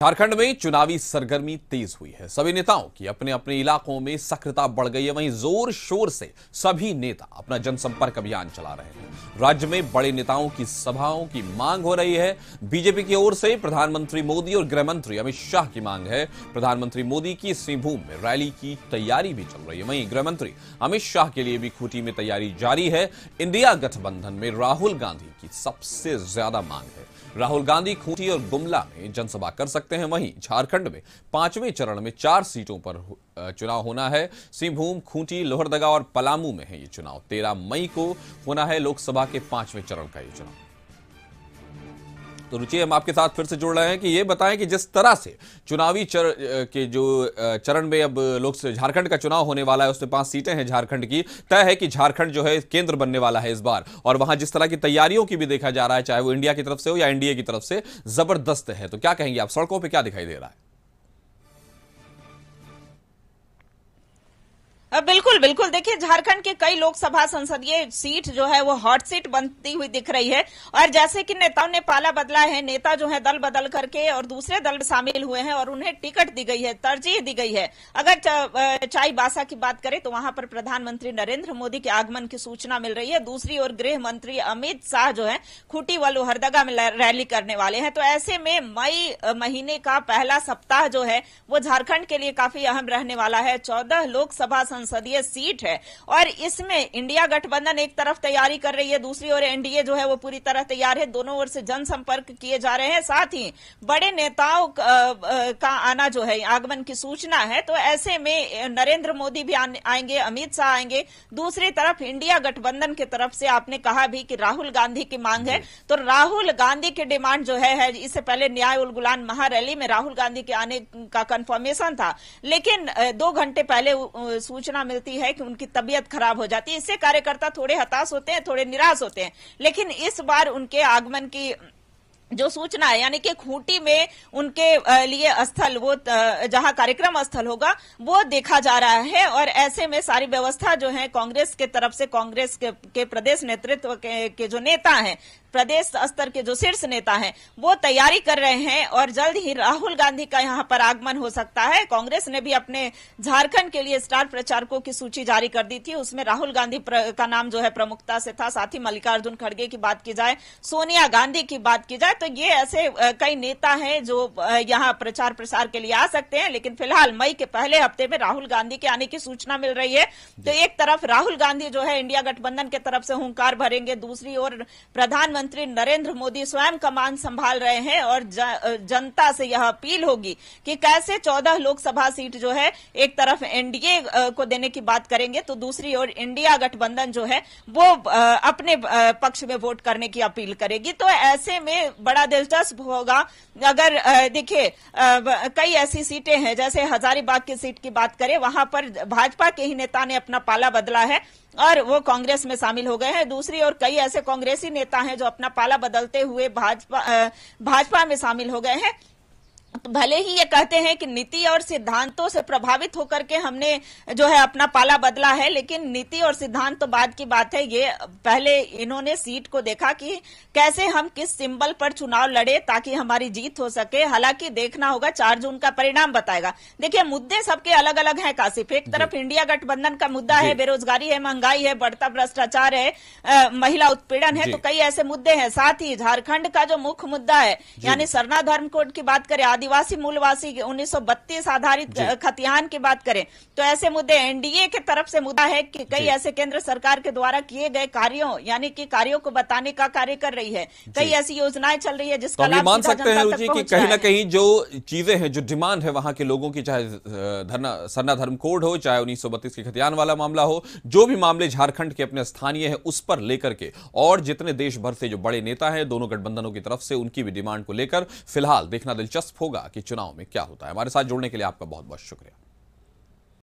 झारखंड में चुनावी सरगर्मी तेज हुई है। सभी नेताओं की अपने अपने इलाकों में सक्रियता बढ़ गई है। वहीं जोर शोर से सभी नेता अपना जनसंपर्क अभियान चला रहे हैं। राज्य में बड़े नेताओं की सभाओं की मांग हो रही है। बीजेपी की ओर से प्रधानमंत्री मोदी और गृह मंत्री अमित शाह की मांग है। प्रधानमंत्री मोदी की सिंहभूम में रैली की तैयारी भी चल रही है। वहीं गृह मंत्री अमित शाह के लिए भी खूंटी में तैयारी जारी है। इंडिया गठबंधन में राहुल गांधी की सबसे ज्यादा मांग है। राहुल गांधी खूंटी और गुमला में जनसभा कर सकते हैं। वहीं झारखंड में 5वें चरण में 4 सीटों पर चुनाव होना है। सिंहभूम, खूंटी, लोहरदगा और पलामू में है ये चुनाव। 13 मई को होना है लोकसभा के 5वें चरण का ये चुनाव। तो रुचि, हम आपके साथ फिर से जुड़ रहे हैं कि ये बताएं कि जिस तरह से चुनावी चरण में अब झारखंड का चुनाव होने वाला है, उसमें 5 सीटें हैं झारखंड की। तय है कि झारखंड जो है केंद्र बनने वाला है इस बार, और वहां जिस तरह की तैयारियों की भी देखा जा रहा है, चाहे वो इंडिया की तरफ से हो या एनडीए की तरफ से, जबरदस्त है। तो क्या कहेंगे आप, सड़कों पर क्या दिखाई दे रहा है? बिल्कुल बिल्कुल। देखिए, झारखंड के कई लोकसभा संसदीय सीट जो है वो हॉट सीट बनती हुई दिख रही है। और जैसे कि नेताओं ने पाला बदला है, नेता जो है दल बदल करके और दूसरे दल में शामिल हुए हैं और उन्हें टिकट दी गई है, तरजीह दी गई है। अगर चाईबासा की बात करें तो वहां पर प्रधानमंत्री नरेंद्र मोदी के आगमन की सूचना मिल रही है। दूसरी ओर गृह मंत्री अमित शाह जो है खूंटी व लोहरदगा में रैली करने वाले हैं। तो ऐसे में मई महीने का पहला सप्ताह जो है वो झारखंड के लिए काफी अहम रहने वाला है। 14 लोकसभा संसदीय सीट है और इसमें इंडिया गठबंधन एक तरफ तैयारी कर रही है, दूसरी ओर एनडीए जो है वो पूरी तरह तैयार है। दोनों ओर से जनसंपर्क किए जा रहे हैं। साथ ही बड़े नेताओं का आना जो है, आगमन की सूचना है। तो ऐसे में नरेंद्र मोदी भी आएंगे, अमित शाह आएंगे। दूसरी तरफ इंडिया गठबंधन की तरफ से आपने कहा भी कि राहुल गांधी की मांग है, तो राहुल गांधी की डिमांड जो है इससे पहले न्याय उल गुलान महारैली में राहुल गांधी के आने का कंफर्मेशन था, लेकिन 2 घंटे पहले सूचना मिलती है कि उनकी तबीयत खराब हो जाती है। इससे कार्यकर्ता थोड़े हताश होते हैं, थोड़े निराश होते हैं। लेकिन इस बार उनके आगमन की जो सूचना है, यानी कि खूंटी में उनके लिए स्थल, वो जहां कार्यक्रम स्थल होगा वो देखा जा रहा है। और ऐसे में सारी व्यवस्था जो है कांग्रेस के तरफ से, कांग्रेस के प्रदेश नेतृत्व के जो नेता हैं, प्रदेश स्तर के जो शीर्ष नेता हैं, वो तैयारी कर रहे हैं और जल्द ही राहुल गांधी का यहां पर आगमन हो सकता है। कांग्रेस ने भी अपने झारखंड के लिए स्टार प्रचारकों की सूची जारी कर दी थी, उसमें राहुल गांधी का नाम जो है प्रमुखता से था। साथ ही मल्लिकार्जुन खड़गे की बात की जाए, सोनिया गांधी की बात की जाए, तो ये ऐसे कई नेता हैं जो यहां प्रचार प्रसार के लिए आ सकते हैं। लेकिन फिलहाल मई के पहले हफ्ते में राहुल गांधी के आने की सूचना मिल रही है। तो एक तरफ राहुल गांधी जो है इंडिया गठबंधन की तरफ से हुंकार भरेंगे, दूसरी ओर प्रधानमंत्री नरेंद्र मोदी स्वयं कमान संभाल रहे हैं और जनता से यह अपील होगी कि कैसे 14 लोकसभा सीट जो है एक तरफ एनडीए को देने की बात करेंगे, तो दूसरी ओर इंडिया गठबंधन जो है वो अपने पक्ष में वोट करने की अपील करेगी। तो ऐसे में बड़ा दिलचस्प होगा। अगर देखिए, कई ऐसी सीटें हैं, जैसे हजारीबाग की सीट की बात करें, वहां पर भाजपा के ही नेता ने अपना पाला बदला है और वो कांग्रेस में शामिल हो गए हैं। दूसरी ओर कई ऐसे कांग्रेसी नेता हैं जो अपना पाला बदलते हुए भाजपा में शामिल हो गए हैं। तो भले ही ये कहते हैं कि नीति और सिद्धांतों से प्रभावित होकर के हमने जो है अपना पाला बदला है, लेकिन नीति और सिद्धांत तो बाद की बात है। ये पहले इन्होंने सीट को देखा कि कैसे हम किस सिंबल पर चुनाव लड़े ताकि हमारी जीत हो सके। हालांकि देखना होगा, 4 जून का परिणाम बताएगा। देखिए, मुद्दे सबके अलग अलग हैं काशिफ। एक तरफ इंडिया गठबंधन का मुद्दा है, बेरोजगारी है, महंगाई है, बढ़ता भ्रष्टाचार है, महिला उत्पीड़न है, तो कई ऐसे मुद्दे हैं। साथ ही झारखंड का जो मुख्य मुद्दा है, यानी सरना धर्म कोड की बात करें, आदिवासी मूलवासी 1932 आधारित खतियान की बात करें, तो ऐसे मुद्दे। एनडीए की तरफ से मुद्दा है कि कई ऐसे केंद्र सरकार के द्वारा किए गए कार्यों, यानी कि कार्यों को बताने का कार्य कर रही है। कई ऐसी योजनाएं चल रही है जिसका लाभ मान सकते हैं रुचि कि कहीं ना कहीं जो चीजें हैं, जो डिमांड है वहां के लोगों की, चाहे सरना धर्म कोड हो, चाहे 1932 की खतियान वाला मामला हो, जो भी मामले झारखंड के अपने स्थानीय है, उस पर लेकर के, और जितने देश भर से जो बड़े नेता हैं दोनों गठबंधनों की तरफ से, उनकी भी डिमांड को लेकर फिलहाल देखना दिलचस्प होगा कि चुनाव में क्या होता है। हमारे साथ जुड़ने के लिए आपका बहुत बहुत शुक्रिया।